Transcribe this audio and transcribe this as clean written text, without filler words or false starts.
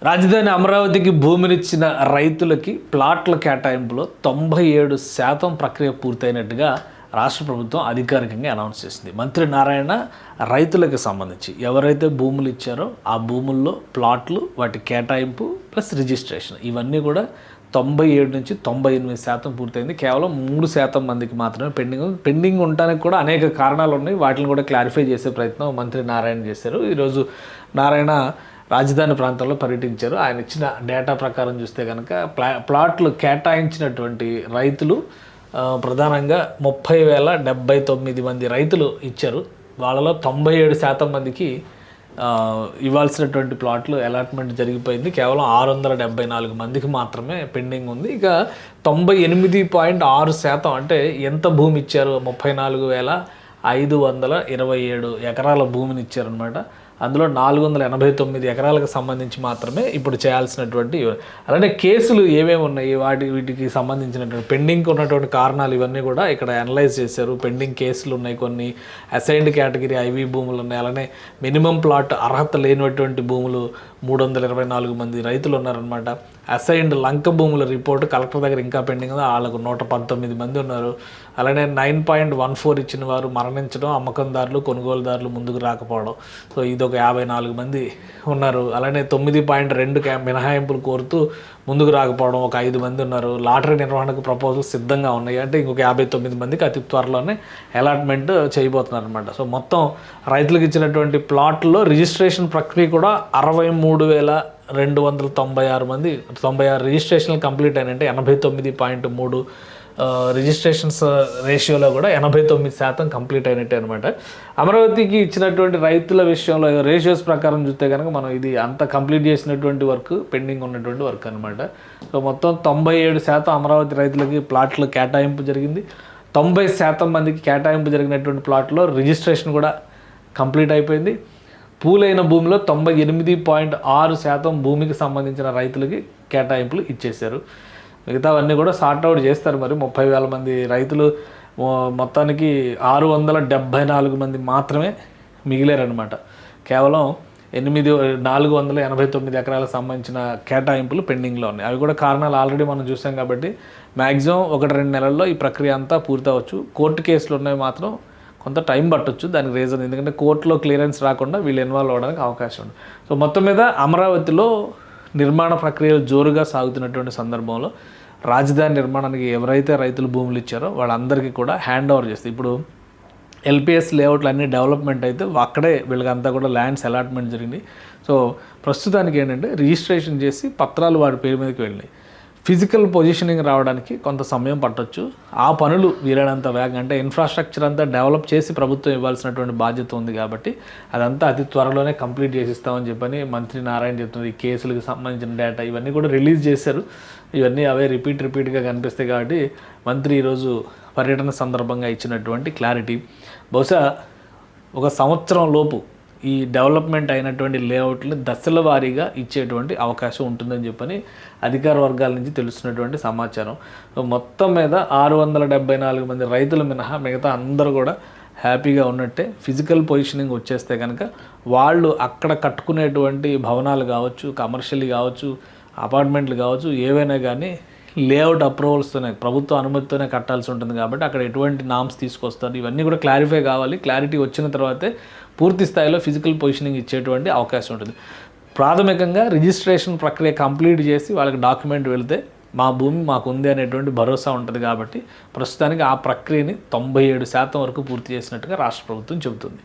రాజధాని అమరావతికి భూమినిచ్చిన రైతులకి ప్లాట్ల కేటాయింపులో 97% ప్రక్రియ పూర్తయినట్టుగా రాష్ట్ర ప్రభుత్వం అధికారికంగా అనౌన్స్ చేసింది. మంత్రి నారాయణ రైతులకు సంబంధించి ఎవరైతే భూములు ఇచ్చారో ఆ భూముల్లో ప్లాట్లు, వాటి కేటాయింపు ప్లస్ రిజిస్ట్రేషన్ ఇవన్నీ కూడా 97 నుంచి 98% పూర్తయింది. కేవలం 3% మందికి మాత్రమే పెండింగ్ ఉండడానికి కూడా అనేక కారణాలు ఉన్నాయి. వాటిని కూడా క్లారిఫై చేసే ప్రయత్నం మంత్రి నారాయణ చేశారు. ఈరోజు నారాయణ రాజధాని ప్రాంతంలో పర్యటించారు. ఆయన ఇచ్చిన డేటా ప్రకారం చూస్తే కనుక ప్లాట్లు కేటాయించినటువంటి రైతులు ప్రధానంగా 30,079 మంది రైతులు ఇచ్చారు. వాళ్ళలో 97% మందికి ఇవ్వాల్సినటువంటి ప్లాట్లు అలాట్మెంట్ జరిగిపోయింది. కేవలం 674 మందికి మాత్రమే పెండింగ్ ఉంది. ఇక 98.6% అంటే ఎంత భూమి ఇచ్చారు? 34,527 ఎకరాల భూమిని ఇచ్చారనమాట. అందులో 489 ఎకరాలకు సంబంధించి మాత్రమే ఇప్పుడు చేయాల్సినటువంటి, అలానే కేసులు ఏమేమి ఉన్నాయి, వీటికి సంబంధించినటువంటి పెండింగ్ ఉన్నటువంటి కారణాలు ఇవన్నీ కూడా ఇక్కడ అనలైజ్ చేశారు. పెండింగ్ కేసులు ఉన్నాయి, కొన్ని అసైన్డ్ కేటగిరీ ఐవీ భూములు ఉన్నాయి, అలానే మినిమం ప్లాట్ అర్హత లేనటువంటి భూములు 324 మంది రైతులు ఉన్నారనమాట. అసైన్డ్ లంక భూముల రిపోర్టు కలెక్టర్ దగ్గర ఇంకా పెండింగ్ ఉంది, వాళ్ళకు 119 మంది ఉన్నారు. అలానే 9.14 ఇచ్చిన వారు మరణించడం, అమ్మకందారులు కొనుగోలుదారులు ముందుకు రాకపోవడం, సో ఇదొక 54 మంది ఉన్నారు. అలానే 9.2 మినహాయింపులు కోరుతూ ముందుకు రాకపోవడం ఒక 5 మంది ఉన్నారు. లాటరీ నిర్వహణకు ప్రపోజల్ సిద్ధంగా ఉన్నాయి అంటే ఇంకొక 59 మందికి అతి త్వరలోనే అలాట్మెంట్ చేయబోతున్నారు అనమాట. సో మొత్తం రైతులకు ఇచ్చినటువంటి ప్లాట్లో రిజిస్ట్రేషన్ ప్రక్రియ కూడా 63,296 మంది 96 రిజిస్ట్రేషన్లు కంప్లీట్ అయినంటే 89.3 రిజిస్ట్రేషన్స్ రేషియోలో కూడా 89% కంప్లీట్ అయినట్టే అనమాట. అమరావతికి ఇచ్చినటువంటి రైతుల విషయంలో రేషియోస్ ప్రకారం చూస్తే కనుక మనం ఇది అంత కంప్లీట్ చేసినటువంటి వర్క్, పెండింగ్ ఉన్నటువంటి వర్క్ అనమాట. సో మొత్తం 97% అమరావతి రైతులకి ప్లాట్లు కేటాయింపు జరిగింది. 90% మందికి కేటాయింపు జరిగినటువంటి ప్లాట్లో రిజిస్ట్రేషన్ కూడా కంప్లీట్ అయిపోయింది. పూలైన భూమిలో 98.6% భూమికి సంబంధించిన రైతులకి కేటాయింపులు ఇచ్చేశారు. మిగతావన్నీ కూడా సార్ట్అవుట్ చేస్తారు. మరి 30,000 మంది రైతులు మొత్తానికి 674 మంది మాత్రమే మిగిలారనమాట. కేవలం 489 ఎకరాలకు సంబంధించిన కేటాయింపులు పెండింగ్లో ఉన్నాయి. అవి కూడా కారణాలు ఆల్రెడీ మనం చూసాం కాబట్టి మ్యాక్సిమం 1-2 నెలల్లో ఈ ప్రక్రియ అంతా పూర్తవచ్చు. కోర్టు కేసులు ఉన్నాయి మాత్రం కొంత టైం పట్టొచ్చు. దానికి రీజన్ ఎందుకంటే కోర్టులో క్లియరెన్స్ రాకుండా వీళ్ళు ఇన్వాల్వ్ అవ్వడానికి అవకాశం ఉంది. సో మొత్తం మీద అమరావతిలో నిర్మాణ ప్రక్రియలు జోరుగా సాగుతున్నటువంటి సందర్భంలో రాజధాని నిర్మాణానికి ఎవరైతే రైతులు భూములు ఇచ్చారో వాళ్ళందరికీ కూడా హ్యాండ్ ఓవర్ చేస్తుంది. ఇప్పుడు ఎల్పిఎస్ లేఅవుట్లు అన్నీ డెవలప్మెంట్ అయితే అక్కడే వీళ్ళకంతా కూడా ల్యాండ్స్ అలాట్మెంట్ జరిగింది. సో ప్రస్తుతానికి ఏంటంటే రిజిస్ట్రేషన్ చేసి పత్రాలు వాడి పేరు మీదకి వెళ్ళినాయి. ఫిజికల్ పొజిషనింగ్ రావడానికి కొంత సమయం పట్టొచ్చు. ఆ పనులు వీలైనంత వేగంగా, అంటే ఇన్ఫ్రాస్ట్రక్చర్ అంతా డెవలప్ చేసి ప్రభుత్వం ఇవ్వాల్సినటువంటి బాధ్యత ఉంది కాబట్టి అదంతా అతి త్వరలోనే కంప్లీట్ చేసిస్తామని చెప్పని మంత్రి నారాయణ చెప్తున్నారు. ఈ కేసులకు సంబంధించిన డేటా ఇవన్నీ కూడా రిలీజ్ చేశారు. ఇవన్నీ అవే రిపీట్గా కనిపిస్తాయి కాబట్టి మంత్రి ఈరోజు పర్యటన సందర్భంగా ఇచ్చినటువంటి క్లారిటీ బహుశా 1 సంవత్సరం లోపు ఈ డెవలప్మెంట్ అయినటువంటి లేఅవుట్ని దశల వారీగా ఇచ్చేటువంటి అవకాశం ఉంటుందని చెప్పని అధికార వర్గాల నుంచి తెలుస్తున్నటువంటి సమాచారం. మొత్తం మీద 674 మంది రైతులు మినహా మిగతా అందరూ కూడా హ్యాపీగా ఉన్నట్టే. ఫిజికల్ పొజిషనింగ్ వచ్చేస్తే కనుక వాళ్ళు అక్కడ కట్టుకునేటువంటి భవనాలు కావచ్చు, కమర్షియల్ కావచ్చు, అపార్ట్మెంట్లు కావచ్చు, ఏవైనా కానీ లేఅవుట్ అప్రూవల్స్తోనే, ప్రభుత్వ అనుమతితోనే కట్టాల్సి ఉంటుంది కాబట్టి అక్కడ ఎటువంటి నామ్స్ తీసుకొస్తారు ఇవన్నీ కూడా క్లారిఫై కావాలి. క్లారిటీ వచ్చిన తర్వాతే పూర్తి స్థాయిలో ఫిజికల్ పొజిషనింగ్ ఇచ్చేటువంటి అవకాశం ఉంటుంది. ప్రాథమికంగా రిజిస్ట్రేషన్ ప్రక్రియ కంప్లీట్ చేసి వాళ్ళకి డాక్యుమెంట్ వెళితే మా భూమి మాకు ఉంది అనేటువంటి భరోసా ఉంటుంది కాబట్టి ప్రస్తుతానికి ఆ ప్రక్రియని 97% వరకు పూర్తి చేసినట్టుగా రాష్ట్ర ప్రభుత్వం చెబుతుంది.